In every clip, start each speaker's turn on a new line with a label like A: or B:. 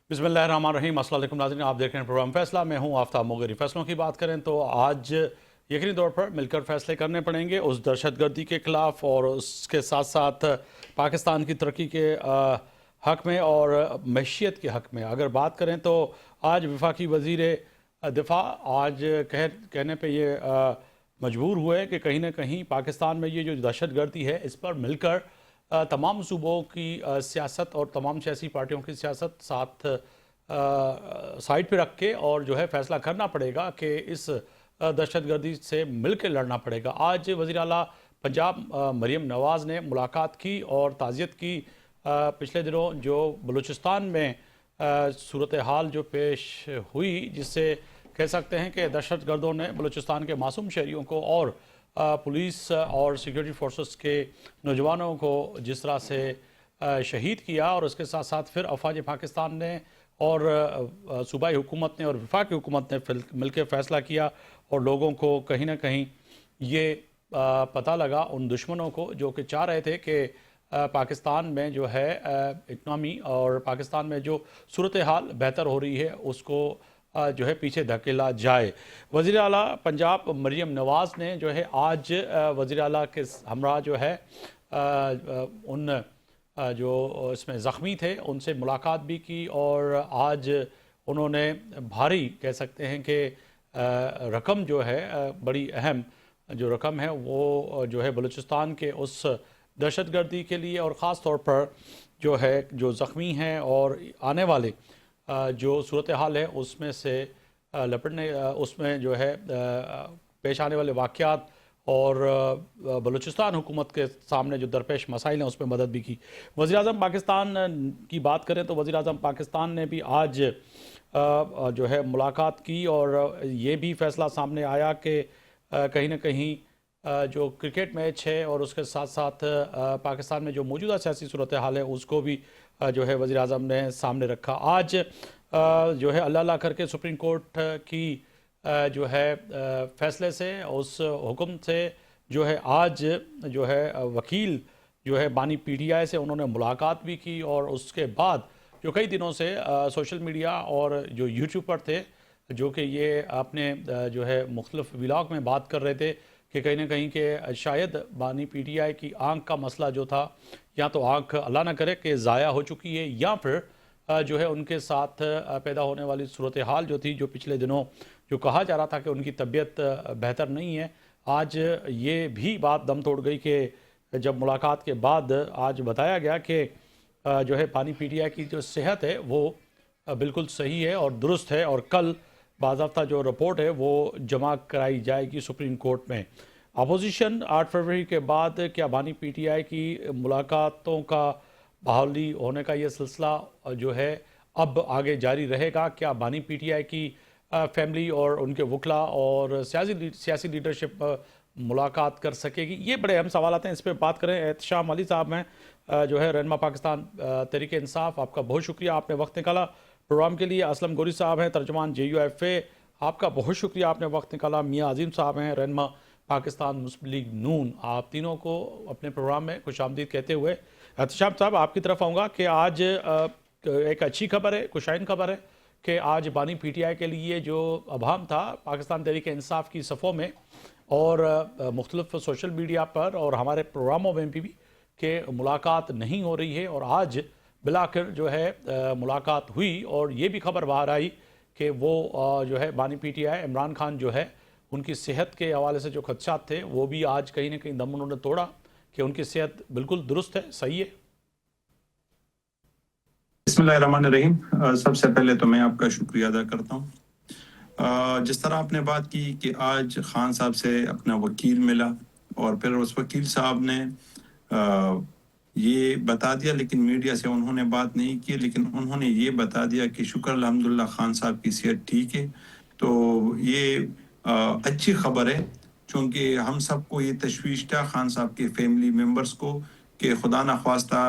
A: बिस्मिल्लाहिर्रहमानिर्रहीम। अस्सलाम वालेकुम नाज़रीन, आप देख रहे हैं प्रोग्राम फैसला। मैं हूं आफ्ताब मोगरी। फैसलों की बात करें तो आज यकीनी तौर पर मिलकर फैसले करने पड़ेंगे उस दहशतगर्दी के ख़िलाफ़ और उसके साथ साथ पाकिस्तान की तरक्की के हक़ में और मैशियत के हक़ में। अगर बात करें तो आज वफाकी वज़ीर दिफ़ा आज कहने पे ये मजबूर हुए कि कहीं ना कहीं पाकिस्तान में ये जो दहशतगर्दी है इस पर मिलकर तमाम सूबों की सियासत और तमाम सियासी पार्टियों की सियासत साथ साइड पे रख के और जो है फ़ैसला करना पड़ेगा कि इस दहशतगर्दी से मिल के लड़ना पड़ेगा। आज वज़ीर आला पंजाब मरीम नवाज़ ने मुलाकात की और ताज़ियत की। पिछले दिनों जो बलूचिस्तान में सूरत हाल जो पेश हुई, जिससे कह सकते हैं कि दहशतगर्दों ने बलूचिस्तान के मासूम शहरियों को और पुलिस और सिक्योरिटी फोर्सेस के नौजवानों को जिस तरह से शहीद किया, और उसके साथ साथ फिर अफवाज पाकिस्तान ने और सूबाई हुकूमत ने और वफाकी हुकूमत ने मिल के फ़ैसला किया और लोगों को कहीं ना कहीं ये पता लगा उन दुश्मनों को जो कि चाह रहे थे कि पाकिस्तान में जो है इकनॉमी और पाकिस्तान में जो सूरत हाल बेहतर हो रही है उसको जो है पीछे धकेला जाए। वज़ीर आला पंजाब मरीम नवाज़ ने जो है आज वज़ीर आला के हमरा जो है उन जो इसमें ज़ख्मी थे उनसे मुलाकात भी की और आज उन्होंने भारी कह सकते हैं कि रकम जो है बड़ी अहम जो रकम है वो जो है बलूचिस्तान के उस दहशतगर्दी के लिए और ख़ास तौर पर जो है जो ज़ख्मी हैं और आने वाले जो सूरत हाल है उसमें से लपटने उसमें जो है पेश आने वाले वाक़यात और बलूचिस्तान हुकूमत के सामने जो दरपेश मसाइल हैं उसमें मदद भी की। वज़ीर-ए-आज़म पाकिस्तान की बात करें तो वज़ीर-ए-आज़म पाकिस्तान ने भी आज जो है मुलाकात की और ये भी फ़ैसला सामने आया कि कहीं ना कहीं जो क्रिकेट मैच है और उसके साथ साथ पाकिस्तान में जो मौजूदा सियासी सूरत हाल है उसको भी जो है वज़ीर-ए-आज़म ने सामने रखा। आज जो है अल्लाह करके सुप्रीम कोर्ट की जो है फ़ैसले से उस हुक्म से जो है आज जो है वकील जो है बानी पीटीआई से उन्होंने मुलाकात भी की और उसके बाद जो कई दिनों से सोशल मीडिया और जो यूट्यूब पर थे जो कि ये अपने जो है मुख्तलिफ व्लॉग में बात कर रहे थे कि कहीं ना कहीं के शायद बानी पीटीआई की आंख का मसला जो था, या तो आंख अल्लाह ना करे कि ज़ाया हो चुकी है या फिर जो है उनके साथ पैदा होने वाली सूरत हाल जो थी, जो पिछले दिनों जो कहा जा रहा था कि उनकी तबीयत बेहतर नहीं है, आज ये भी बात दम तोड़ गई कि जब मुलाकात के बाद आज बताया गया कि जो है बानी पीटीआई की जो सेहत है वो बिल्कुल सही है और दुरुस्त है और कल बाज़ाब्ता जो रिपोर्ट है वो जमा कराई जाएगी सुप्रीम कोर्ट में। अपोजिशन 8 फरवरी के बाद क्या बानी पीटीआई की मुलाकातों का बहाली होने का ये सिलसिला जो है अब आगे जारी रहेगा? क्या बानी पीटीआई की फैमिली और उनके वकला और सियासी लीडरशिप मुलाकात कर सकेगी? ये बड़े अहम सवाल आते हैं, इस पर बात करें। एहतशाम अली साहब हैं जो है रहनुमा पाकिस्तान तहरीक इंसाफ, आपका बहुत शुक्रिया, आपने वक्त निकाला प्रोग्राम के लिए। असलम गोरी साहब हैं तर्जमान JUFA, आपका बहुत शुक्रिया, आपने वक्त निकाला। मियाँ अजीम साहब हैं रहनुमा पाकिस्तान मुस्लिम लीग नून, आप तीनों को अपने प्रोग्राम में खुशामदीद कहते हुए एहतशाम साहब आपकी तरफ आऊँगा कि आज एक अच्छी खबर है, खुशाइन खबर है कि आज बानी पीटीआई के लिए जो अभाम था पाकिस्तान तहरीक इंसाफ की सफ़ों में और मुख्तलिफ सोशल मीडिया पर और हमारे प्रोग्रामों में भी कि मुलाकात नहीं हो रही है, और आज बिलाखिर जो है मुलाकात हुई और ये भी खबर बाहर आई कि वो जो है बानी पीटीआई इमरान खान जो है उनकी सेहत के हवाले से जो खदशात थे वो भी आज कहीं ना कहीं दम उन्होंने तोड़ा कि उनकी सेहत बिल्कुल दुरुस्त है, सही है।
B: बिस्मिल्लाहिर्रहमानिर्रहीम। सबसे पहले तो मैं आपका शुक्रिया अदा करता हूँ। जिस तरह आपने बात की कि आज खान साहब से अपना वकील मिला और फिर उस वकील साहब ने ये बता दिया, लेकिन मीडिया से उन्होंने बात नहीं की, लेकिन उन्होंने ये बता दिया कि शुक्र अल्हम्दुलिल्लाह खान साहब की सेहत ठीक है। तो ये अच्छी खबर है, क्योंकि हम सबको ये तशवीश था खान साहब के फैमिली मेम्बर्स को कि खुदा न ख्वास्ता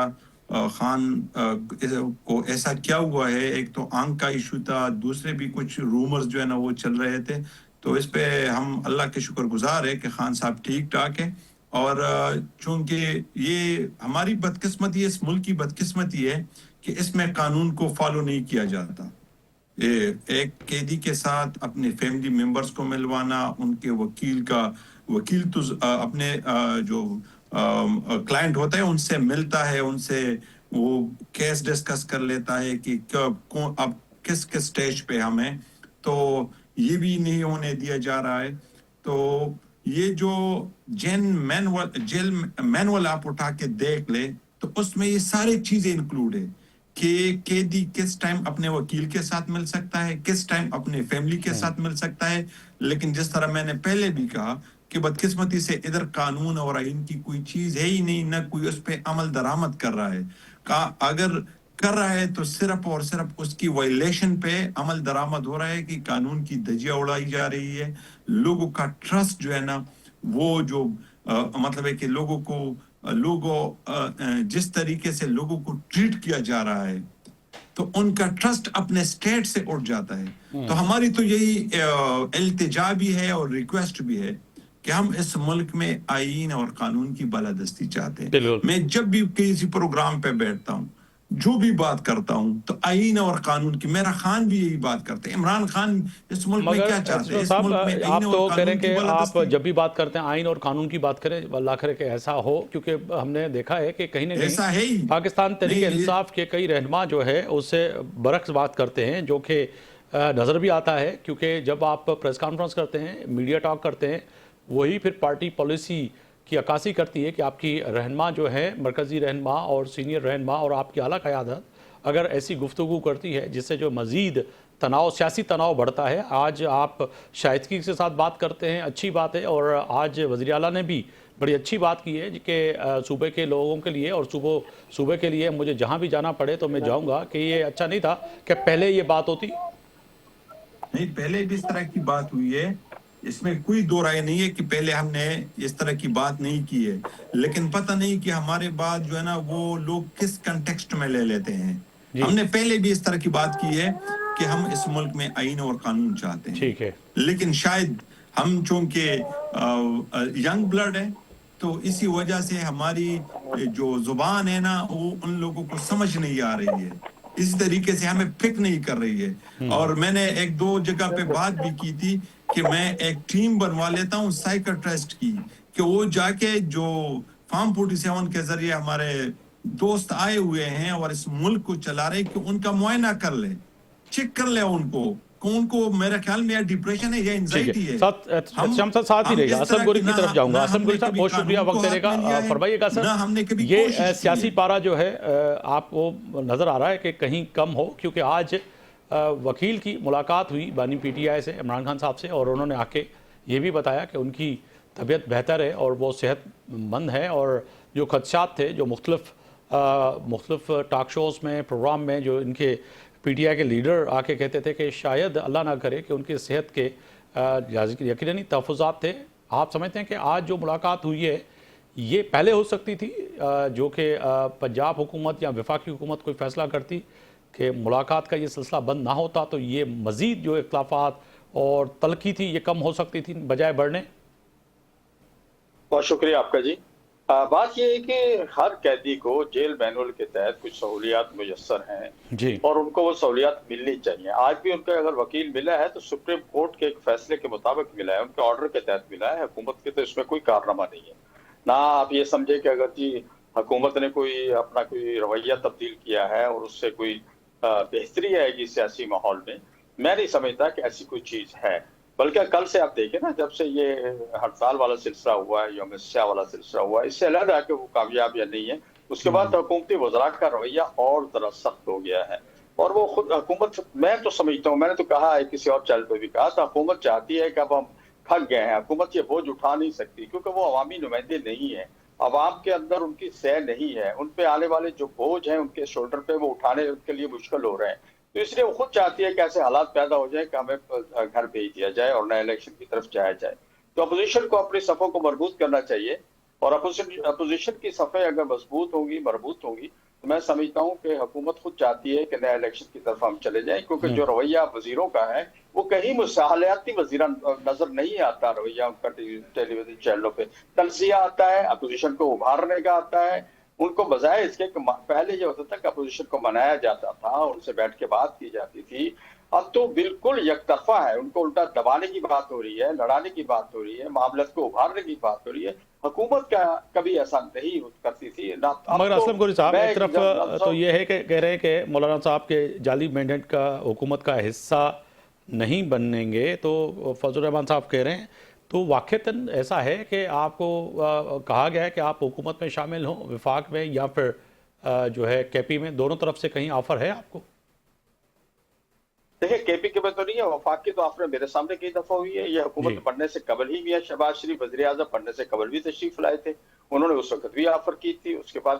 B: खान को ऐसा क्या हुआ है। एक तो आंख का इशू था, दूसरे भी कुछ रूमर्स जो है ना वो चल रहे थे। तो इस पे हम अल्लाह के शुक्रगुजार है कि खान साहब ठीक ठाक है اور چونکہ یہ ہماری بدقسمتی ہے، اس ملک کی بدقسمتی ہے کہ اس میں قانون کو فالو نہیں کیا جاتا. ایک قیدی کے ساتھ اپنے فیملی ممبرز کو ملوانا، ان کے وکیل تو اپنے جو کلائنٹ ہوتا ہے ان سے ملتا ہے، ان سے وہ کیس ڈسکس کر لیتا ہے کہ اب کس سٹیج پہ ہم ہیں، تو یہ بھی نہیں ہونے دیا جا رہا ہے. تو یہ جو جیل مینول آپ اٹھا کے دیکھ لیں تو اس میں یہ ساری چیزیں انکلوڈ ہے کہ قیدی کس ٹائم اپنے وکیل کے ساتھ مل سکتا ہے، کس ٹائم اپنے فیملی کے ساتھ مل سکتا ہے. لیکن جس طرح میں نے پہلے بھی کہا کہ بدقسمتی سے ادھر قانون اور آئین کی کوئی چیز ہے ہی نہیں، نہ کوئی اس پہ عمل درآمد کر رہا ہے. اگر کر رہا ہے تو صرف اور صرف اس کی وائلیشن پہ عمل درآمد ہو رہا ہے کہ قانون کی دھجیاں اڑائی جا رہی ہے. لوگوں کا ٹرسٹ جو ہے نا، وہ جو مطلب ہے کہ جس طریقے سے لوگوں کو ٹریٹ کیا جا رہا ہے تو ان کا ٹرسٹ اپنے سٹیٹ سے اٹھ جاتا ہے. تو ہماری تو یہی التجا بھی ہے اور ریکویسٹ بھی ہے کہ ہم اس ملک میں آئین اور قانون کی بالادستی چاہتے ہیں.
A: بالکل.
B: میں جب بھی کسی پروگرام پہ بیٹھتا ہوں، جو بھی بات کرتا ہوں تو آئین اور قانون کی، میرا خان بھی یہی بات کرتے ہیں. عمران خان اس ملک میں
A: مگر
B: کیا چاہتے ہیں؟ اس
A: صاحب
B: ملک میں آئین
A: آپ
B: اور
A: تو کہہ رہے
B: قانون
A: ہیں
B: کی
A: کہ آپ
B: بالادستی.
A: جب بھی بات کرتے ہیں آئین اور قانون کی بات کریں، اللہ کرے کہ ایسا ہو، کیونکہ ہم نے دیکھا ہے کہ کہیں نہ
B: ایسا ہے
A: کہیں
B: ہی
A: پاکستان تحریک
B: نہیں.
A: انصاف کے کئی رہنما جو ہے اس سے برعکس بات کرتے ہیں، جو کہ نظر بھی آتا ہے. کیونکہ جب آپ پریس کانفرنس کرتے ہیں، میڈیا ٹاک کرتے ہیں، وہی پھر پارٹی پالیسی کی عکاسی کرتی ہے کہ آپ کی رہنما جو ہے، مرکزی رہنما اور سینئر رہنما اور آپ کی اعلیٰ قیادت اگر ایسی گفتگو کرتی ہے جس سے جو مزید تناؤ، سیاسی تناؤ بڑھتا ہے. آج آپ شائستگی کے ساتھ بات کرتے ہیں، اچھی بات ہے، اور آج وزیر اعلیٰ نے بھی بڑی اچھی بات کی ہے کہ صوبے کے لوگوں کے لیے اور صوبے کے لیے مجھے جہاں بھی جانا پڑے تو میں جاؤں گا. کہ یہ اچھا نہیں تھا کہ پہلے یہ بات ہوتی؟
B: نہیں، پہلے بھی اس طرح کی بات ہوئی ہے، اس میں کوئی دو رائے نہیں ہے کہ پہلے ہم نے اس طرح کی بات نہیں کی ہے. لیکن پتہ نہیں کہ ہمارے بات جو ہے نا وہ لوگ کس کنٹیکسٹ میں لے لیتے ہیں.
A: جی
B: ہم نے پہلے بھی اس طرح کی بات کی ہے کہ ہم اس ملک میں آئین اور قانون چاہتے ہیں.
A: ٹھیک ہے.
B: لیکن شاید ہم چونکہ ینگ بلڈ ہیں تو اسی وجہ سے ہماری جو زبان ہے نا وہ ان لوگوں کو سمجھ نہیں آ رہی ہے، اسی طریقے سے ہمیں پک نہیں کر رہی ہے. اور میں نے ایک دو جگہ پہ بات بھی کی تھی کہ میں ایک ٹیم بنوا لیتا ہوں سائیکٹرسٹ کی، کہ وہ جا کے جو فارم 47 کے ذریعے ہمارے دوست آئے ہوئے ہیں اور اس ملک کو چلا رہے، کہ ان کا معائنہ کر لے، چیک کر لے ان کو میرے خیال میں یا ڈپریشن ہے یا
A: ٹھیک
B: انزائٹی
A: ہے.
B: ہے.
A: ہم ساتھ ہی رہے گا.
B: اس
A: اسلم
B: طرح
A: گوری
B: کی
A: کی طرف جاؤں گا. اسلم گوری صاحب بہت شکریہ وقت دینے کا. فرمائیے گا سر،
B: نہ ہم نے کبھی
A: یہ
B: کوشش
A: سیاسی پارا جو ہے آپ کو نظر آ رہا ہے کہ کہیں کم ہو؟ کیونکہ آج وکیل کی ملاقات ہوئی بانی پی ٹی آئی سے، عمران خان صاحب سے، اور انہوں نے آ کے یہ بھی بتایا کہ ان کی طبیعت بہتر ہے اور وہ صحت مند ہے، اور جو خدشات تھے، جو مختلف ٹاک شوز میں، پروگرام میں جو ان کے پی ٹی آئی کے لیڈر آ کے کہتے تھے کہ شاید اللہ نہ کرے کہ ان کی صحت کے یقیناً تحفظات تھے. آپ سمجھتے ہیں کہ آج جو ملاقات ہوئی ہے یہ پہلے ہو سکتی تھی، جو کہ پنجاب حکومت یا وفاقی حکومت کوئی فیصلہ کرتی کہ ملاقات کا یہ سلسلہ بند نہ ہوتا تو یہ مزید جو اختلافات اور تلخی تھی یہ کم ہو سکتی تھی بجائے بڑھنے؟
C: بہت شکریہ آپ کا جی. بات یہ ہے کہ ہر قیدی کو جیل مینول کے تحت کچھ سہولیات میسر ہیں
A: جی.
C: اور ان کو وہ سہولیات ملنی چاہیے. آج بھی ان کا اگر وکیل ملا ہے تو سپریم کورٹ کے ایک فیصلے کے مطابق ملا ہے، ان کے آرڈر کے تحت ملا ہے. حکومت کے تو اس میں کوئی کارنامہ نہیں ہے. نہ آپ یہ سمجھے کہ اگر جی حکومت نے اپنا کوئی رویہ تبدیل کیا ہے اور اس سے کوئی بہتری آئے گی سیاسی ماحول میں نہیں سمجھتا کہ ایسی کوئی چیز ہے. بلکہ کل سے آپ دیکھیں نا، جب سے یہ ہڑتال والا سلسلہ ہوا ہے، یوم سیاہ والا سلسلہ ہوا ہے، اس سے علیحدہ کہ وہ کامیاب یا نہیں ہے، اس کے بعد حکومتی وزراء کا رویہ اور ذرا سخت ہو گیا ہے. اور وہ خود حکومت، میں تو سمجھتا ہوں، میں نے تو کہا ہے کسی اور چینل پہ بھی کہا تھا، حکومت چاہتی ہے کہ اب ہم تھک گئے ہیں. حکومت یہ بوجھ اٹھا نہیں سکتی کیونکہ وہ عوامی نمائندے نہیں ہیں. عوام کے اندر ان کی سہ نہیں ہے. ان پہ آنے والے جو بوجھ ہیں ان کے شولڈر پہ، وہ اٹھانے ان کے لیے مشکل ہو رہے ہیں. تو اس لیے وہ خود چاہتی ہے کہ ایسے حالات پیدا ہو جائیں کہ ہمیں گھر بھیج دیا جائے اور نئے الیکشن کی طرف جایا جائے. تو اپوزیشن کو اپنی صفوں کو مربوط کرنا چاہیے، اور اپوزیشن کی صفیں اگر مضبوط ہوں گی، مربوط ہوں گی، تو میں سمجھتا ہوں کہ حکومت خود چاہتی ہے کہ نئے الیکشن کی طرف ہم چلے جائیں، کیونکہ جو رویہ وزیروں کا ہے وہ कहीं मुसाहलाती वजीर नजर नहीं आता रवैया उनका टेलीविजन चैनलों पे। तंजिया आता है, अपोजिशन को उभारने का आता है। उनको बजाय इसके कि पहले ये होता था कि अपोजिशन को मनाया जाता था, उनसे बैठ के बात की जाती थी, अब तो बिल्कुल यकतरफा है। उनको उल्टा दबाने की बात हो रही है, लड़ाने की बात हो रही है, मामलत को उभारने की बात हो रही है। हुकूमत का कभी ऐसा नहीं करती थी ना।
A: मगर असलम गोरी साहब, एक तरफ तो ये है कि कह रहे हैं कि मौलाना साहब के जाली मैंडेट का हुकूमत का हिस्सा नहीं बनेंगे, तो फजल रहमान साहब कह रहे हैं, तो वाक़तन ऐसा है कि आपको कहा गया है कि आप हुकूमत में शामिल हों, विफाक में या फिर जो है केपी में, दोनों तरफ से कहीं ऑफ़र है आपको?
C: देखिए, केपी के में तो नहीं है, वफाक की तो आपने मेरे सामने कई दफा हुई है। ये हुकूमत बनने से कबल ही मियां शहबाज शरीफ वज़ीर आज़म बनने से कबल भी तशरीफ लाए थे, उन्होंने उस वक्त भी ऑफर की थी। उसके बाद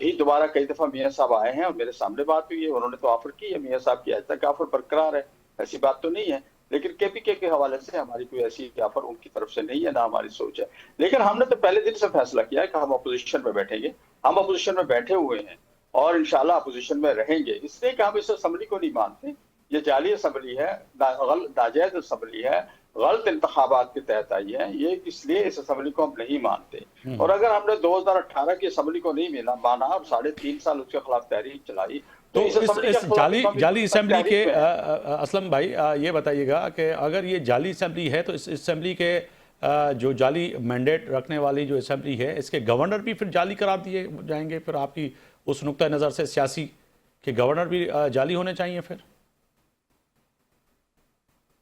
C: भी दोबारा कई दफा मियां साहब आए हैं और मेरे सामने बात हुई है, उन्होंने तो ऑफर की है। मियां साहब की आज तक ऑफर बरकरार है, ऐसी बात तो नहीं है। लेकिन केपी के हवाले से हमारी कोई ऐसी ऑफर उनकी तरफ से नहीं है, ना हमारी सोच है। लेकिन हमने तो पहले दिन से फैसला किया है कि हम अपोजिशन में बैठेंगे। हम अपोजिशन में बैठे हुए हैं और इंशाल्लाह अपोजिशन में रहेंगे, इसलिए कि हम इस असम्बली को नहीं मानते। ये जाली असम्बली है, नाजायज असम्बली है, गलत इंतखाबात के तहत आई है, ये इसलिए इस असम्बली को हम नहीं मानते। और अगर हमने 2018 की असम्बली को नहीं माना और 3.5 साल उसके खिलाफ तहरीक चलाई,
A: तो इस जाली असम्बली के असलम भाई ये बताइएगा कि अगर ये जाली असम्बली है तो इस असम्बली के जो जाली मैंडेट रखने वाली जो असम्बली है, इसके गवर्नर भी फिर जाली करार दिए जाएंगे? फिर आपकी उस नुक्ता नज़र से सियासी कि गवर्नर भी जाली होने चाहिए फिर?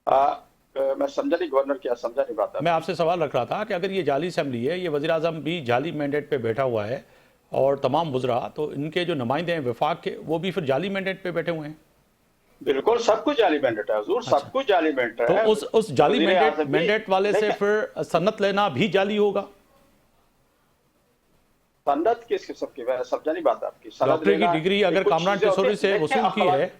C: मैं समझा नहीं, गवर्नर क्या समझा नहीं बात।
A: मैं आपसे सवाल रख रहा था कि अगर ये जाली असम्बली है, ये वज़ीर आज़म भी जाली मैंडेट पे बैठा हुआ है और तमाम वज़रा, तो इनके जो नुमाइंदे हैं विफाक के, वो भी फिर जाली मैंडेट पे बैठे हुए हैं?
C: बिल्कुल, सब कुछ जाली मैंडेट है हुजूर, सब कुछ जाली मैंडेट है।
A: तो उस जाली मैंडेट वाले से फिर सनत लेना भी जाली होगा?
C: सनत किस किस्म की? मैं समझा नहीं बात आपकी।
A: डॉक्टरी की डिग्री अगर कामरान टेसोरी से वसूल की है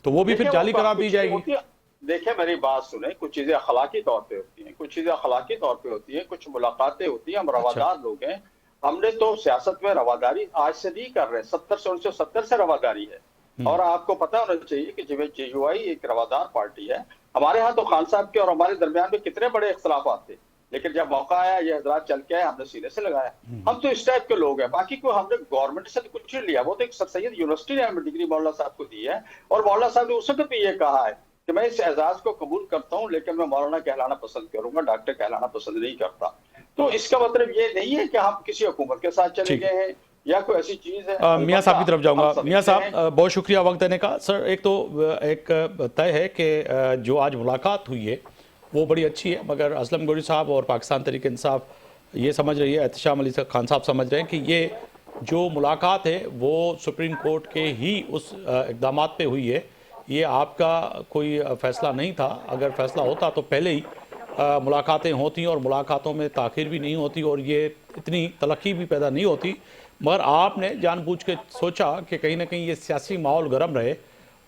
A: तो वो भी फिर जाली करार दी जाएगी?
C: देखिए, मेरी बात सुने, कुछ चीजें अखलाकी तौर पे होती हैं, कुछ चीजें अखलाकी तौर पे होती हैं, कुछ मुलाकातें होती हैं। हम रवादार लोग हैं, हमने तो सियासत में रवादारी आज से नहीं कर रहे, 1970 से रवादारी है। और आपको पता होना चाहिए कि JUI एक रवादार पार्टी है। हमारे यहाँ तो खान साहब के और हमारे दरमियान में कितने बड़े इख्तलाफात थे, लेकिन जब मौका आया, ये हजरात चल के आए, हमने सीने से लगाया। हम तो इस टाइप के लोग हैं। बाकी को हमने गवर्नमेंट से कुछ नहीं लिया, वो तो एक सर सैयद यूनिवर्सिटी ने हमें डिग्री मौलाना साहब को दी है, और मौलाना साहब ने उस वक्त भी ये कहा है कि मैं इस एजाज को कबूल करता हूं, लेकिन मैं मौलाना कहलाना पसंद करूंगा, डॉक्टर कहलाना पसंद नहीं करता। तो इसका मतलब ये नहीं है कि हम किसी हुकूमत के साथ चले गए हैं या कोई ऐसी चीज है।
A: मियां साहब की तरफ जाऊंगा। मियां साहब, बहुत शुक्रिया वक्त देने का। सर, एक तो एक तय है कि जो आज मुलाकात हुई है वो बड़ी अच्छी है, मगर असलम गोरी साहब और पाकिस्तान तहरीक इंसाफ ये समझ रही है, एहतशाम अली खान साहब समझ रहे हैं कि ये जो मुलाकात है वो सुप्रीम कोर्ट के ही उस इक़दाम पे हुई है। ये आपका कोई फ़ैसला नहीं था। अगर फ़ैसला होता तो पहले ही मुलाकातें होती और मुलाकातों में ताख़ीर भी नहीं होती और ये इतनी तलक़ी भी पैदा नहीं होती। मगर आपने जानबूझ के सोचा कि कहीं ना कहीं ये सियासी माहौल गर्म रहे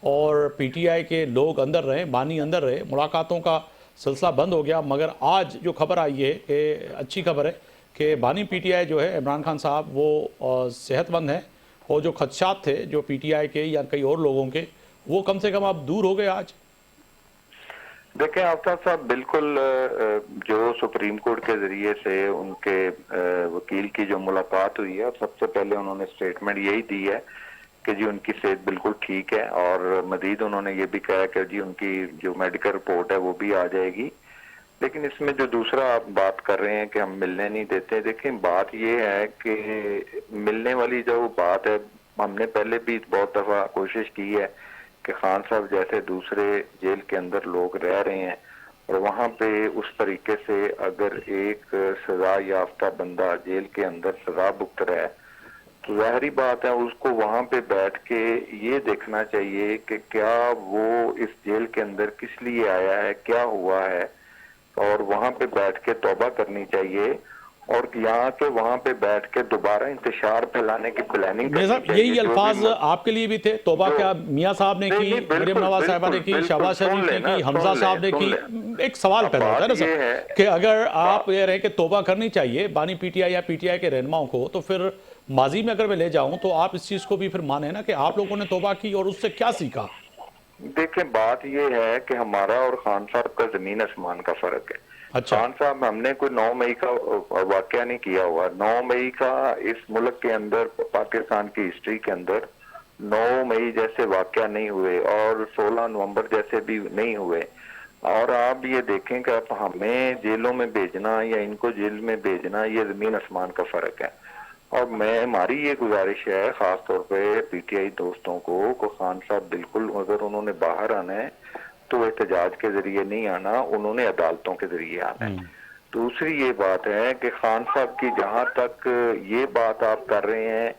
A: और PTI के लोग अंदर रहे, बानी अंदर रहे, मुलाकातों का सिलसिला बंद हो गया। मगर आज जो खबर आई है कि अच्छी खबर है कि बानी PTI जो है इमरान खान साहब वो सेहतमंद हैं और जो खदशात थे जो PTI के या कई और लोगों के, वो कम से कम अब दूर हो गए आज।
D: देखें आफ्ताब साहब, बिल्कुल जो सुप्रीम कोर्ट के जरिए से उनके वकील की जो मुलाकात हुई है, सबसे पहले उन्होंने स्टेटमेंट यही दी है कि जी उनकी सेहत बिल्कुल ठीक है, और मजीद उन्होंने ये भी कहा कि जी उनकी जो मेडिकल रिपोर्ट है वो भी आ जाएगी। लेकिन इसमें जो दूसरा आप बात कर रहे हैं कि हम मिलने नहीं देते, देखें बात ये है कि मिलने वाली जो बात है, हमने पहले भी बहुत दफा कोशिश की है कि खान साहब जैसे दूसरे जेल के अंदर लोग रह रहे हैं और वहाँ पे उस तरीके से अगर एक सजा याफ्ता बंदा जेल के अंदर सजा भुगत रहा है, तो जाहिर बात है उसको वहाँ पे बैठ के ये देखना चाहिए कि क्या वो इस जेल के अंदर किस लिए आया है, क्या हुआ है, और वहाँ पे बैठ के तौबा करनी चाहिए। और यहाँ के वहाँ पे बैठ के दोबारा इंतशार फैलाने की प्लानिंग करनी चाहिए।
A: यही अल्फाज आपके लिए भी थे? तौबा क्या मियां साहब ने की, मरियम नवाज साहिबा ने की, शहबाज शरीफ ने की, हमजा साहब ने की? एक सवाल पैदा होता है ना सर कि अगर आप ये रहे कि तौबा करनी चाहिए बानी PTI या PTI के रहनुमाओं को, तो फिर माजी में अगर मैं ले जाऊं तो आप इस चीज को भी फिर माने ना कि आप लोगों ने तौबा की और उससे क्या सीखा?
D: دیکھیں بات یہ ہے کہ ہمارا اور خان صاحب کا زمین آسمان کا فرق ہے.
A: اچھا
D: خان صاحب ہم نے کوئی 9 مئی کا واقعہ نہیں کیا ہوا. 9 مئی کا اس ملک کے اندر پاکستان کی ہسٹری کے اندر 9 مئی جیسے واقعہ نہیں ہوئے اور 16 نومبر جیسے بھی نہیں ہوئے. اور آپ یہ دیکھیں کہ اب ہمیں جیلوں میں بھیجنا یا ان کو جیل میں بھیجنا یہ زمین آسمان کا فرق ہے. اور ہماری یہ گزارش ہے خاص طور پہ پی ٹی آئی دوستوں کو کہ خان صاحب بالکل اگر انہوں نے باہر آنا ہے تو احتجاج کے ذریعے نہیں آنا, انہوں نے عدالتوں کے ذریعے آنا ہے. دوسری یہ بات ہے کہ خان صاحب کی جہاں تک یہ بات آپ کر رہے ہیں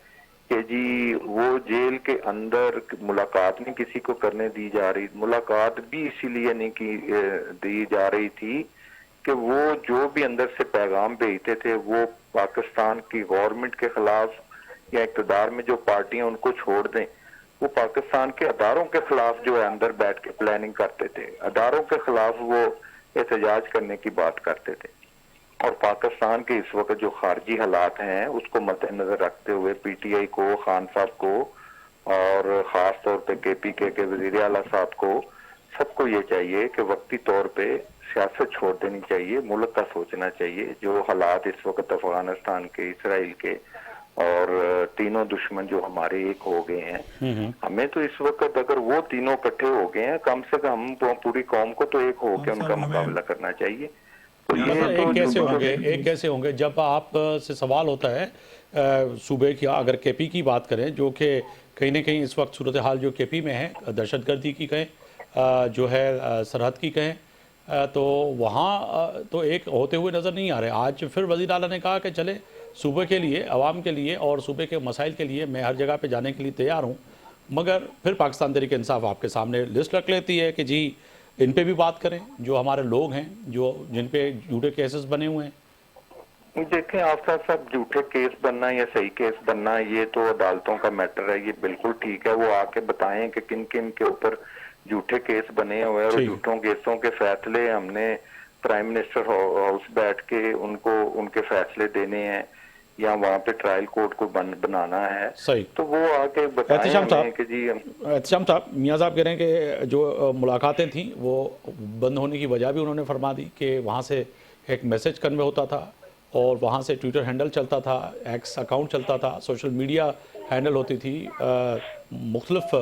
D: کہ جی وہ جیل کے اندر ملاقات نہیں کسی کو کرنے دی جا رہی, ملاقات بھی اسی لیے نہیں دی جا رہی تھی کہ وہ جو بھی اندر سے پیغام بھیجتے تھے وہ پاکستان کی گورنمنٹ کے خلاف یا اقتدار میں جو پارٹیاں ان کو چھوڑ دیں, وہ پاکستان کے اداروں کے خلاف جو ہے اندر بیٹھ کے پلاننگ کرتے تھے, اداروں کے خلاف وہ احتجاج کرنے کی بات کرتے تھے. اور پاکستان کے اس وقت جو خارجی حالات ہیں اس کو مد نظر رکھتے ہوئے پی ٹی آئی کو, خان صاحب کو اور خاص طور پہ کے پی کے وزیر اعلیٰ صاحب کو سب کو یہ چاہیے کہ وقتی طور پہ سیاست چھوڑ دینی چاہیے, ملک کا سوچنا چاہیے. جو حالات اس وقت افغانستان کے, اسرائیل کے اور تینوں دشمن جو ہمارے ایک ہو گئے ہیں, ہمیں تو اس وقت اگر وہ تینوں اکٹھے ہو گئے ہیں کم سے کم پوری قوم کو تو ایک ہو کے ان کا مقابلہ کرنا چاہیے. تو
A: ایک کیسے ہوں گے جب آپ سے سوال ہوتا ہے صوبے کی, اگر کے پی کی بات کریں جو کہ کہیں نہ کہیں اس وقت صورتحال جو کے پی میں ہے دہشت گردی کی کہیں جو ہے سرحد کی کہیں تو وہاں تو ایک ہوتے ہوئے نظر نہیں آ رہے. آج پھر وزیر اعلیٰ نے کہا کہ چلے صوبے کے لیے, عوام کے لیے اور صوبے کے مسائل کے لیے میں ہر جگہ پہ جانے کے لیے تیار ہوں, مگر پھر پاکستان تحریک انصاف آپ کے سامنے لسٹ رکھ لیتی ہے کہ جی ان پہ بھی بات کریں جو ہمارے لوگ ہیں جو جن پہ جھوٹے کیسز بنے ہوئے ہیں.
D: دیکھیں آفتاب صاحب, جھوٹے کیس بننا یا صحیح کیس بننا یہ تو عدالتوں کا میٹر ہے, یہ بالکل ٹھیک ہے. وہ آ کے بتائیں کہ کن کن کے اوپر جھوٹے کیس بنے ہوئے اور جھوٹوں کیسوں کے فیصلے ہم نے پرائم منسٹر ہاؤس بیٹھ کے ان کو ان کے فیصلے دینے ہیں یا وہاں پہ ٹرائل کورٹ کو بنانا ہے.
A: صحیح.
D: تو وہ آ کے بتائیں ہمیں کہ جی
A: احتشام صاحب, میاں صاحب کہہ رہے ہیں کہ جو ملاقاتیں تھیں وہ بند ہونے کی وجہ بھی انہوں نے فرما دی کہ وہاں سے ایک میسج کنوے ہوتا تھا اور وہاں سے ٹویٹر ہینڈل چلتا تھا, ایکس اکاؤنٹ چلتا تھا, سوشل میڈیا ہینڈل ہوتی تھی, مختلف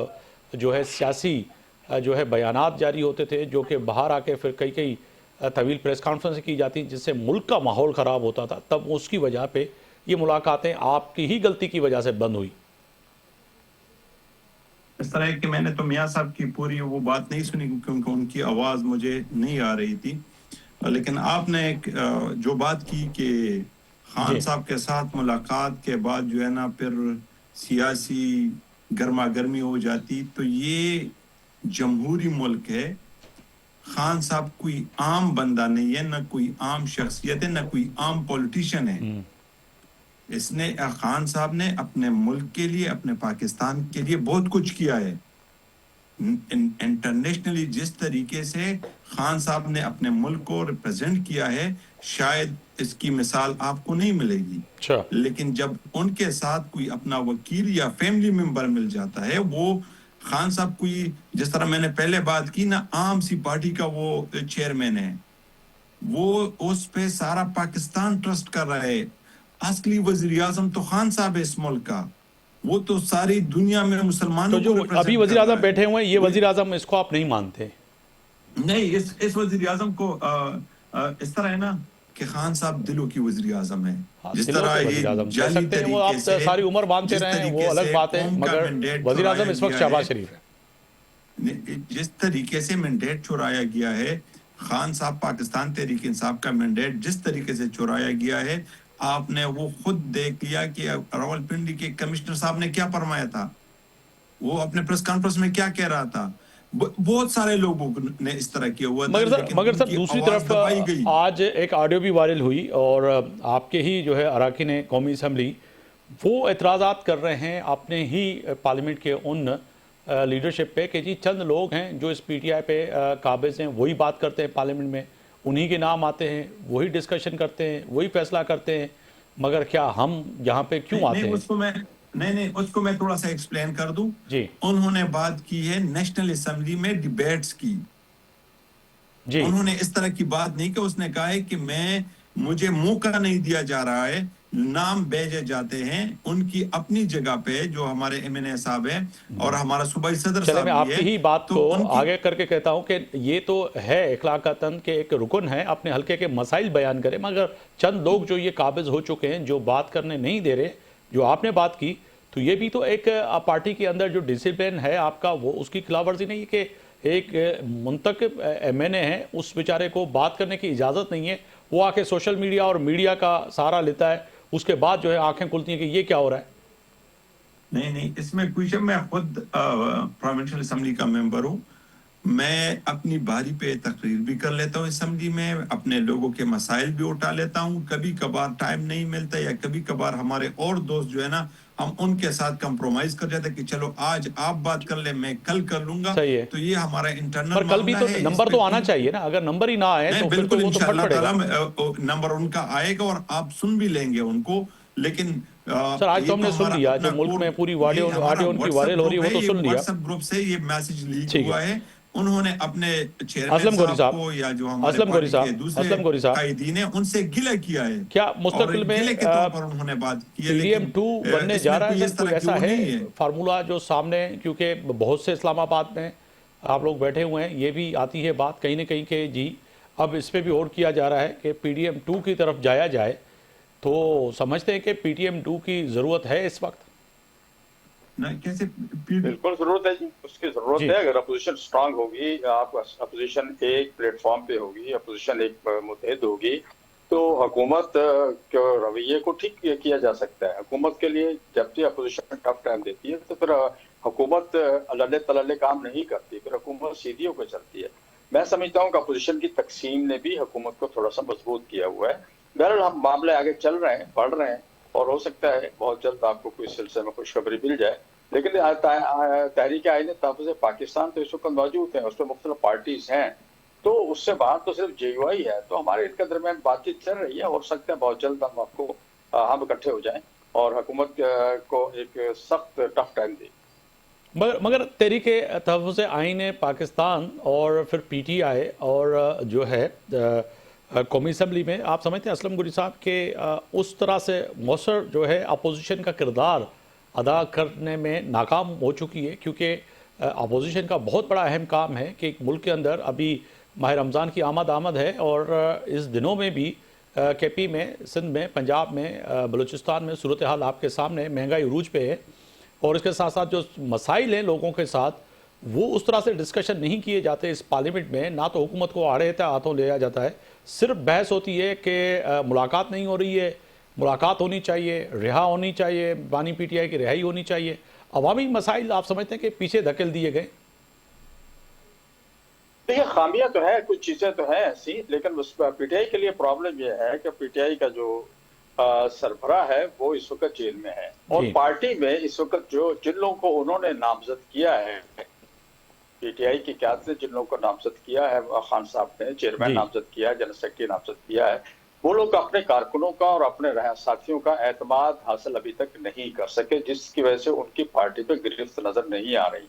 A: جو ہے سیاسی جو ہے بیانات جاری ہوتے تھے جو کہ باہر آ کے پھر کئی طویل پریس کانفرنس کی جاتی جس سے ملک کا ماحول خراب ہوتا تھا. تب اس کی وجہ پہ یہ ملاقاتیں آپ کی ہی غلطی کی وجہ سے بند ہوئی.
B: اس طرح کہ میں نے تو میاں صاحب کی پوری وہ بات نہیں سنی کیونکہ ان کی آواز مجھے نہیں آ رہی تھی, لیکن آپ نے جو بات کی کہ خان صاحب کے ساتھ ملاقات کے بعد جو ہے نا پھر سیاسی گرما گرمی ہو جاتی, تو یہ جمہوری ملک ہے. خان صاحب کوئی عام بندہ نہیں ہے, نہ کوئی عام شخصیت ہے, نہ کوئی عام پولیٹیشین ہے. اس نے خان صاحب نے اپنے ملک کے لیے, اپنے پاکستان کے لیے بہت کچھ کیا ہے. انٹرنیشنلی جس طریقے سے خان صاحب نے اپنے ملک کو ریپرزینٹ کیا ہے شاید اس کی مثال آپ کو نہیں ملے گی. لیکن جب ان کے ساتھ کوئی اپنا وکیل یا فیملی ممبر مل جاتا ہے, وہ خان صاحب کوئی جس طرح میں نے پہلے بات کی نا عام سی پارٹی کا وہ چیئرمین ہے, وہ اس پہ سارا پاکستان ٹرسٹ کر رہا ہے. اصلی وزیر اعظم تو خان صاحب ہے اس ملک کا, وہ تو ساری دنیا میں مسلمانوں
A: کو ابھی وزیر اعظم بیٹھے ہوئے ہیں, یہ وزیر اعظم اس کو آپ نہیں مانتے؟
B: نہیں, اس وزیر اعظم کو اس طرح ہے نا کہ خان صاحب دلوں کی وزیر اعظم ہے. جس طرح یہ جعلی طریقے سے
A: ساری عمر مانتے رہے وہ الگ بات ہے, مگر وزیر اعظم اس وقت شہباز شریف ہے.
B: جس طریقے سے مینڈیٹ چورایا گیا ہے, خان صاحب پاکستان تحریک انصاف کا مینڈیٹ جس طریقے سے چورایا گیا ہے, آپ نے وہ خود دیکھ لیا کہ راولپنڈی کے کمشنر صاحب نے کیا فرمایا تھا, وہ اپنے پریس کانفرنس میں کیا کہہ رہا تھا. بہت سارے لوگوں نے اس طرح کیا ہوا تھا.
A: مگر سر دوسری طرف آج ایک آڈیو بھی وائرل ہوئی اور آپ کے ہی جو ہے اراکین قومی اسمبلی وہ اعتراضات کر رہے ہیں اپنے ہی پارلیمنٹ کے ان لیڈرشپ پہ کہ جی چند لوگ ہیں جو اس پی ٹی آئی پہ قابض ہیں, وہی بات کرتے ہیں پارلیمنٹ میں, انہی کے نام آتے ہیں, وہی ڈسکشن کرتے ہیں, وہی فیصلہ کرتے ہیں, مگر کیا ہم یہاں پہ کیوں آتے ہیں؟
B: नहीं उसको मैं थोड़ा सा एक्सप्लेन कर दूं।
A: जी
B: उन्होंने बात की है नेशनल असेंबली में डिबेट्स की।
A: जी
B: उन्होंने इस तरह की बात नहीं कि उसने कहा है कि मुझे मौका नहीं दिया जा रहा है, नाम भेजे जाते हैं उनकी अपनी जगह पे जो हमारे एमएनए साहब हैं और हमारा सूबाई सदर
A: चले, मैं
B: साहब भी
A: आपकी
B: है।
A: ही बात
B: तो
A: को
B: उनकी
A: आगे करके कहता हूं कि ये तो है इखलाकतन के एक रुकन है, अपने हल्के के मसाइल बयान करें, मगर चंद लोग जो ये काबिज हो चुके हैं जो बात करने नहीं दे रहे, जो आपने बात की, तो ये भी तो एक पार्टी के अंदर जो डिसिप्लिन है आपका वो उसकी खिलाफवर्जी नहीं है कि एक मुंतखब एमएनए है उस बेचारे को बात करने की इजाज़त नहीं है, वो आके सोशल मीडिया और मीडिया का सहारा लेता है, उसके बाद जो है आंखें खुलती हैं कि ये क्या हो रहा है।
B: नहीं इसमें कुछ है। मैं खुद प्रोविंशियल असेंबली का मेंबर हूँ। मैं अपनी बारी पे तकरीर भी कर लेता हूँ असेंबली में, अपने लोगों के मसाइल भी उठा लेता हूँ। कभी कभार टाइम नहीं मिलता या कभी कभार हमारे और दोस्त जो है ना, हम उनके साथ कंप्रोमाइज कर जाते हैं कि चलो आज आप बात कर ले, मैं कल कर लूंगा।
A: सही है।
B: तो ये हमारा इंटरनल
A: पर कल भी तो
B: है,
A: नंबर
B: इस
A: तो
B: पे
A: आना चाहिए ना, अगर नंबर ही ना आए
B: नहीं,
A: तो फिर तो
B: बिल्कुल
A: वो तो फट
B: इंशाअल्लाह
A: पड़ेगा।
B: ताला नंबर उनका आएगा और आप सुन भी लेंगे उनको। लेकिन
A: सर आज तो हमने सुन लिया, जो मुल्क में पूरी ऑडियो उनकी वायरल हो रही है वो तो सुन लिया।
B: व्हाट्सएप ग्रुप से ये मैसेज लीक
A: ठीक
B: हुआ है। उन्होंने अपने चेयरमैन
A: असलम गोरी
B: साहब
A: साहब,
B: को या जो हमारे
A: असलम गोरी
B: पार्टी के
A: साहब,
B: दूसरे
A: असलम गोरी साहब,
B: कायदीन है उनसे गिला किया है।
A: क्या
B: और
A: मुस्तकिल में
B: गिले के तौर पर उन्होंने बात की है,
A: पीडीएम
B: लेकिन
A: 2 बनने जा
B: इसमें
A: रहा है
B: कोई
A: सर,
B: इस
A: कोई
B: तरह की
A: ऐसा
B: वो
A: है
B: नहीं है।
A: फार्मूला जो सामने, क्योंकि बहुत से इस्लामाबाद में आप लोग बैठे हुए हैं, ये भी आती है बात कहीं ना कहीं के जी अब इस पे भी और किया जा रहा है कि पीडीएम 2 की तरफ जाया जाए, तो समझते हैं कि पीडीएम 2 की ज़रूरत है इस वक्त।
B: ना कैसे
C: बिल्कुल जरूरत है जी, उसकी जरूरत
A: जी।
C: है। अगर अपोजिशन स्ट्रांग होगी, आप अपोजिशन एक प्लेटफॉर्म पे होगी, अपोजिशन एक मुतहद होगी, तो हुकूमत के रवैये को ठीक किया जा सकता है। हुकूमत के लिए जब भी अपोजिशन टफ टाइम देती है तो फिर हुकूमत अल्ले तल्ले काम नहीं करती, फिर हुकूमत सीधी होकर चलती है। मैं समझता हूँ कि अपोजिशन की तकसीम ने भी हुकूमत को थोड़ा सा मजबूत किया हुआ है। बहरहाल हम मामले आगे चल रहे हैं, बढ़ रहे हैं, और हो सकता है बहुत जल्द आपको कोई सिलसिले में खुशखबरी मिल जाए। लेकिन तहरीक आईन तहफ़्फ़ुज़ पाकिस्तान तो इस वक्त मौजूद है, उसमें मुख्तलिफ पार्टीज हैं, तो उससे बाहर तो सिर्फ जेयूआई है, तो हमारे इनके दरमियान बातचीत चल रही है। हो सकता है बहुत जल्द हम इकट्ठे हो जाएं और हुकूमत को एक सख्त टफ टाइम दें।
A: मगर तहरीक तहफ़्फ़ुज़ आईन पाकिस्तान और फिर पीटीआई और जो है कौमी असम्बली में, आप समझते हैं असलम गुरी साहब के उस तरह से मौसर जो है अपोजिशन का किरदार अदा करने में नाकाम हो चुकी है, क्योंकि अपोजिशन का बहुत बड़ा अहम काम है कि मुल्क के अंदर अभी माह रमज़ान की आमद है और इस दिनों में भी केपी में, सिंध में, पंजाब में, बलूचिस्तान में सूरत हाल आपके सामने, महंगाई उरूज पे है, और इसके साथ साथ जो मसाइल हैं लोगों के साथ वो उस तरह से डिस्कशन नहीं किए जाते इस पार्लियामेंट में। ना तो हुकूमत को आड़े हाथों लिया जाता है, सिर्फ बहस होती है कि मुलाकात नहीं हो रही है, मुलाकात होनी चाहिए, रिहा होनी चाहिए, बानी पीटीआई की रिहाई होनी चाहिए। अवामी मसाइल आप समझते हैं कि पीछे धकेल दिए गए?
C: देखिए, खामियां तो है, कुछ चीजें तो हैं ऐसी, लेकिन उस पीटीआई के लिए प्रॉब्लम यह है कि पीटीआई का जो सरबराह है वो इस वक्त जेल में है, और
A: जी।
C: पार्टी में इस वक्त जिन लोगों को उन्होंने नामजद किया है, पीटीआई की क्यादत ने जिन लोगों को नामजद किया है, खान साहब ने चेयरमैन
A: जी।
C: नामजद किया है, जनरल सेक्रेटरी नामजद किया है, वो लोग अपने कारकुनों का और अपने साथियों का एतमाद हासिल अभी तक नहीं कर सके, जिसकी वजह से उनकी पार्टी पे गिरफ्त नजर नहीं आ रही।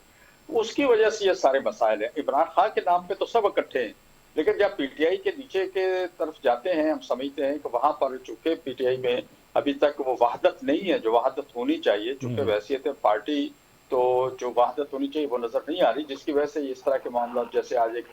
C: उसकी वजह से ये सारे मसाइल हैं। इमरान खान के नाम पे तो सब इकट्ठे हैं, लेकिन जब पीटीआई के नीचे के तरफ जाते हैं, हम समझते हैं कि वहां पर चूंकि पीटीआई में अभी तक वो वहादत नहीं है जो वहादत होनी चाहिए, चूंकि वैसियत पार्टी तो जो वहादत होनी चाहिए वो नजर नहीं आ रही, जिसकी वजह से इस तरह के मामला, जैसे आज एक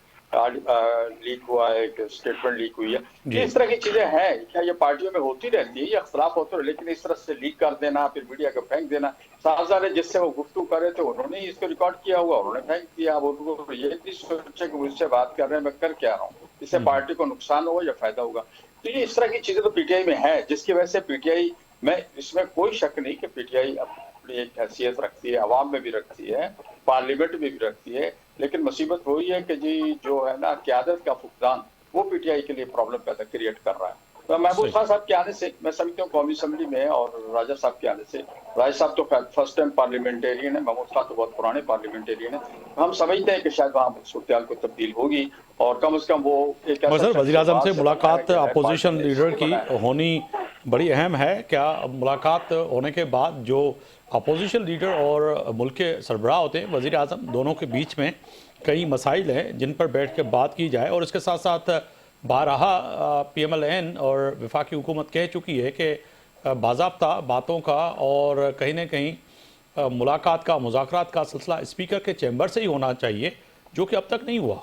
C: लीक हुआ है, एक स्टेटमेंट लीक हुई है, इस तरह की चीजें हैं। क्या ये पार्टियों में होती रहती है, ये अख्तलाफ होते रहे, लेकिन इस तरह से लीक कर देना, फिर मीडिया को फेंक देना। साहबजाद ने जिससे वो गुफ्तगू कर रहे थे उन्होंने ही इसको रिकॉर्ड किया हुआ, उन्होंने फेंक दिया। अब उनको ये नहीं सोचे कि मुझसे बात कर रहे हैं, मैं कर क्या रहा हूँ, इससे पार्टी को नुकसान होगा या फायदा होगा। तो ये इस तरह की चीजें तो पीटीआई में है, जिसकी वजह से पीटीआई में, इसमें कोई शक नहीं कि पीटीआई अपनी एक हैसियत रखती है, अवाम में भी रखती है, पार्लियामेंट में भी रखती है, लेकिन मुसीबत वही है कि जी जो है ना क्यादत का फुकदान, वो पीटीआई के लिए प्रॉब्लम पैदा क्रिएट कर रहा है। तो महबूब खान साहब के आने से मैं समझता हूँ कौमी असम्बली में, और राजा साहब के आने से, राजा साहब तो फर्स्ट टाइम पार्लियामेंटेरियन है, महमूद खान तो बहुत पुराने पार्लियामेंटेरियन है, हम समझते हैं कि शायद वहाँ सूरत-ए-हाल को तब्दील होगी, और कम से कम वो एक
A: वज़ीर आज़म से मुलाकात अपोजिशन लीडर की होनी बड़ी अहम है। क्या मुलाकात होने के बाद जो अपोजिशन लीडर और मुल्क के सरबराह होते हैं, वज़ीर आज़म, दोनों के बीच में कई मसाइल हैं जिन पर बैठ के बात की जाए, और इसके साथ साथ बारहा PMLN और वफाकी हुकूमत कह चुकी है कि बाज़ाब्ता बातों का और कहीं ना कहीं मुलाकात का, मुज़ाकरात का सिलसिला स्पीकर के चैम्बर से ही होना चाहिए, जो कि अब तक नहीं हुआ।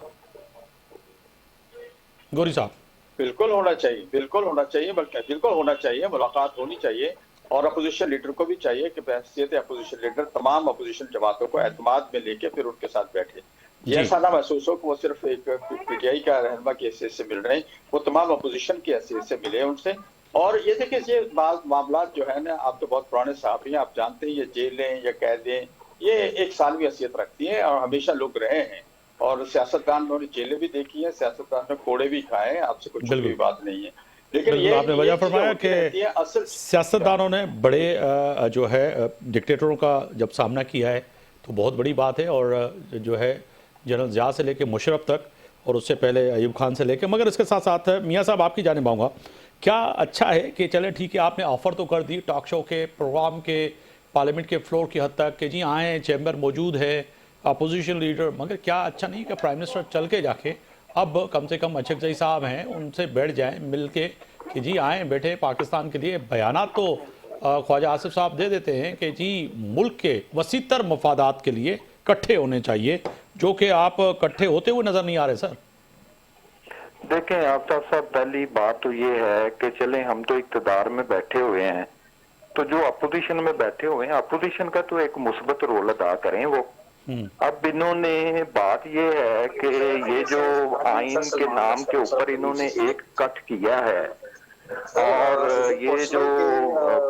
A: गौरी साहब।
C: बिल्कुल होना चाहिए, बिल्कुल होना चाहिए, बल्कि बिल्कुल होना चाहिए, मुलाकात होनी चाहिए। और अपोजिशन लीडर को भी चाहिए कि बहसीयत अपोजिशन लीडर तमाम अपोजिशन जमातों को एतमाद में लेके फिर उनके साथ बैठे। ये ऐसा ना महसूस हो कि वो सिर्फ एक PTI का रहनुमा की हैसियत से मिल रहे हैं, वो तमाम अपोजिशन की हैसियत से मिले उनसे। और ये देखिए, ये मामला जो है ना, आप तो बहुत पुराने साहब हैं, आप जानते हैं ये जेलें या कैदें ये एक सालवी हैसियत रखती हैं और हमेशा लोग रहे हैं। और सियासतदान ने जेलें भी देखी हैं, सियासतदान ने कोड़े भी खाए हैं, आपसे कुछ भी बात नहीं है। लेकिन ये
A: आपने वजह फरमाया कि
C: असल
A: सियासतदानों ने बड़े जो है डिक्टेटरों का जब सामना किया है तो बहुत बड़ी बात है, और जो है जनरल ज़िया से लेके मुशर्रफ तक और उससे पहले अयूब खान से लेके। मगर इसके साथ साथ मियाँ साहब आपकी जानिब आऊँगा, क्या अच्छा है कि चले ठीक है आपने ऑफ़र तो कर दी टॉक शो के प्रोग्राम के, पार्लियामेंट के फ्लोर की हद तक कि जी आएँ, चैम्बर मौजूद है, अपोजिशन लीडर, मगर क्या अच्छा नहीं कि प्राइम मिनिस्टर चल के जाके अब कम से कम अशरफ साहब हैं उनसे बैठ जाएं मिल के कि जी आएँ बैठे पाकिस्तान के लिए। बयानात तो ख्वाजा आसिफ साहब दे देते हैं कि जी मुल्क के वसीतर मफादात के लिए इकट्ठे होने चाहिए, जो कि आप इकट्ठे होते हुए नज़र नहीं आ रहे सर।
D: देखें आफ्ताब साहब, पहली बात तो ये है कि चलें हम तो इक़्तिदार में बैठे हुए हैं, तो जो अपोजिशन में बैठे हुए हैं अपोजिशन का तो एक मुस्बत रोल अदा करें वो। अब इन्होंने बात ये है कि ये जो आइन के नाम के ऊपर इन्होंने एक कट किया है और ये जो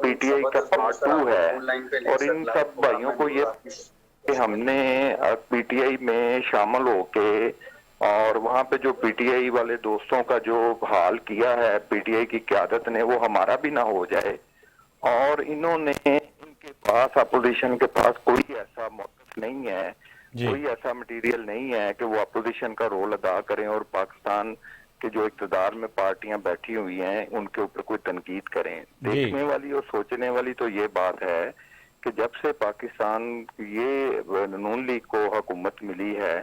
D: PTI का पार्ट 2 है, और इन सब भाइयों को ये कि हमने PTI में शामिल होके और वहाँ पे जो PTI वाले दोस्तों का जो हाल किया है PTI की क़यादत ने, वो हमारा भी ना हो जाए। और इन्होंने, इनके पास अपोजिशन के पास कोई ऐसा मौक़िफ़ नहीं है, कोई ऐसा मटेरियल नहीं है कि वो अपोजिशन का रोल अदा करें और पाकिस्तान के जो इक़्तिदार में पार्टियां बैठी हुई हैं उनके ऊपर कोई तनकीद करें। देखने वाली और सोचने वाली तो ये बात है कि जब से पाकिस्तान ये नून लीग को हुकूमत मिली है,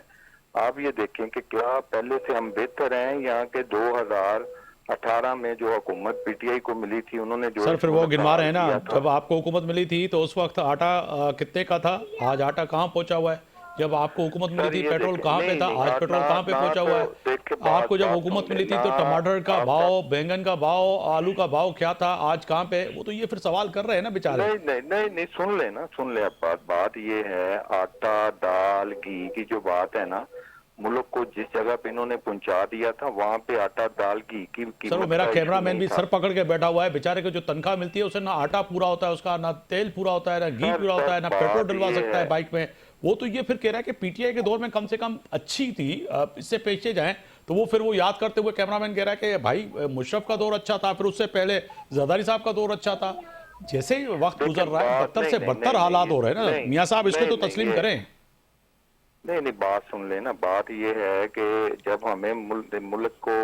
D: आप ये देखें कि क्या पहले से हम बेहतर हैं यहाँ के 2018 में जो हुकूमत PTI को मिली थी उन्होंने जो
A: सर फिर वो गिनवा रहे हैं ना, जब आपको हुकूमत मिली थी तो उस वक्त आटा कितने का था, आज आटा कहाँ पहुंचा हुआ है? जब आपको हुकूमत मिली थी पेट्रोल कहाँ पे था, आज पेट्रोल कहाँ पे पहुंचा हुआ है? आपको जब हुकूमत मिली थी तो टमाटर का भाव, बैंगन का भाव, आलू का भाव क्या था, आज कहाँ पे? वो तो ये फिर सवाल कर रहे हैं ना बेचारे।
D: नहीं सुन ले बात ये है, आटा दाल घी की जो बात है ना, मुल्क को जिस जगह पे इन्होंने पहुंचा दिया था वहां पे आटा दाल घी की
A: सर वो मेरा कैमरामैन भी सर पकड़ के बैठा हुआ है, बेचारे को जो तनख्वाह मिलती है उसे ना आटा पूरा होता है उसका, ना तेल पूरा होता है, ना घी पूरा होता है, ना पेट्रोल डलवा सकता है बाइक में। वो तो ये फिर कह रहा है कि PTI के दौर में कम से कम अच्छी थी, इससे पेशे जाएं तो वो फिर वो याद करते हुए कैमरामैन कह रहा है कि भाई मुशर्रफ का दौर अच्छा था, फिर उससे पहले जरदारी साहब का दौर अच्छा था। जैसे ही वक्त गुजर रहा है बदतर से बदतर हालात हो रहे हैं ना मियाँ साहब, इसको तो तस्लीम करें।
D: नहीं बात सुन लेना, बात ये है कि जब हमें मुल्क को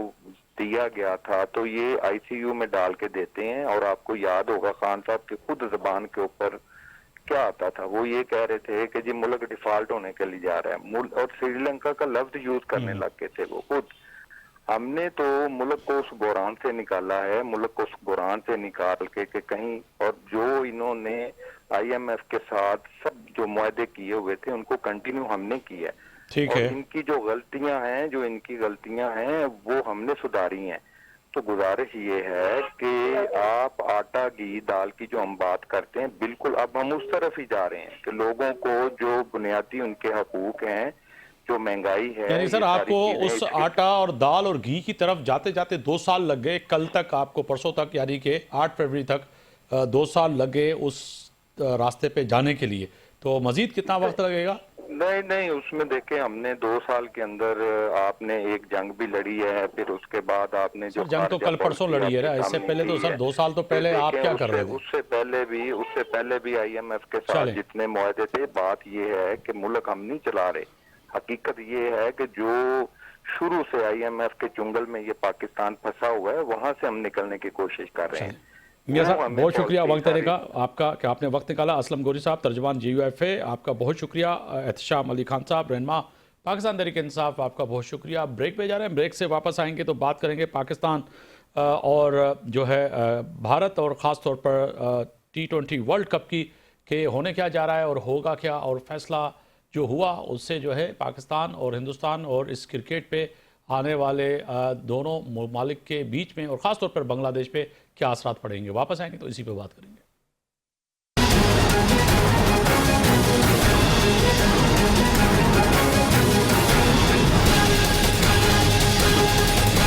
D: दिया गया था तो ये ICU में डाल के देते हैं, और आपको याद होगा खान साहब की खुद जबान के ऊपर क्या आता था, वो ये कह रहे थे कि जी मुल्क डिफॉल्ट होने के लिए जा रहा है, और श्रीलंका का लफ्ज यूज करने लग गए थे वो खुद। हमने तो मुल्क को उस बुरान से निकाला है, मुल्क को उस बुरान से निकाल के कहीं, और जो इन्होंने IMF के साथ सब जो मुआहदे किए हुए थे उनको कंटिन्यू हमने किया,
A: ठीक है।
D: इनकी जो गलतियां हैं वो हमने सुधारी हैं। तो गुजारिश ये है कि आप आटा घी दाल की जो हम बात करते हैं, बिल्कुल अब हम उस तरफ ही जा रहे हैं कि लोगों को जो बुनियादी उनके हकूक हैं, जो महंगाई है,
A: यानी सर आपको उस आटा और दाल और घी की तरफ जाते जाते 2 साल लग गए, कल तक आपको, परसों तक यानी कि 8 फरवरी तक 2 साल लग गए उस रास्ते पे जाने के लिए, तो मजीद कितना वक्त लगेगा?
D: नहीं उसमें देखें हमने 2 साल के अंदर आपने एक जंग भी लड़ी है, फिर उसके बाद आपने जो
A: जंग तो कल परसों लड़ी है ना, इससे पहले तो सर 2 साल तो पहले आप क्या कर रहे थे?
D: उससे पहले भी IMF के साथ जितने मुआहदे थे, बात ये है कि मुल्क हम नहीं चला रहे। हकीकत ये है कि जो शुरू से IMF के चुंगल में ये पाकिस्तान फंसा हुआ है वहां से हम निकलने की कोशिश कर रहे हैं।
A: मियां साहब
D: हमें
A: बहुत शुक्रिया
D: policy
A: वक्त देने का
D: सारी-
A: आपका कि आपने वक्त निकाला। असलम गोरी साहब, तर्जमान GUFA, आपका बहुत शुक्रिया। एहतशाम अली खान साहब, रहनुमा पाकिस्तान तहरीक इंसाफ, आपका बहुत शुक्रिया। ब्रेक पे जा रहे हैं, ब्रेक से वापस आएंगे तो बात करेंगे पाकिस्तान और जो है भारत और ख़ास तौर पर T20 वर्ल्ड कप की कि होने क्या जा रहा है और होगा क्या, और फैसला जो हुआ उससे जो है पाकिस्तान और हिंदुस्तान और इस क्रिकेट पे आने वाले दोनों ममालिक के बीच में और ख़ास तौर पर बांग्लादेश पे क्या असरात पड़ेंगे। वापस आएंगे तो इसी पे बात करेंगे।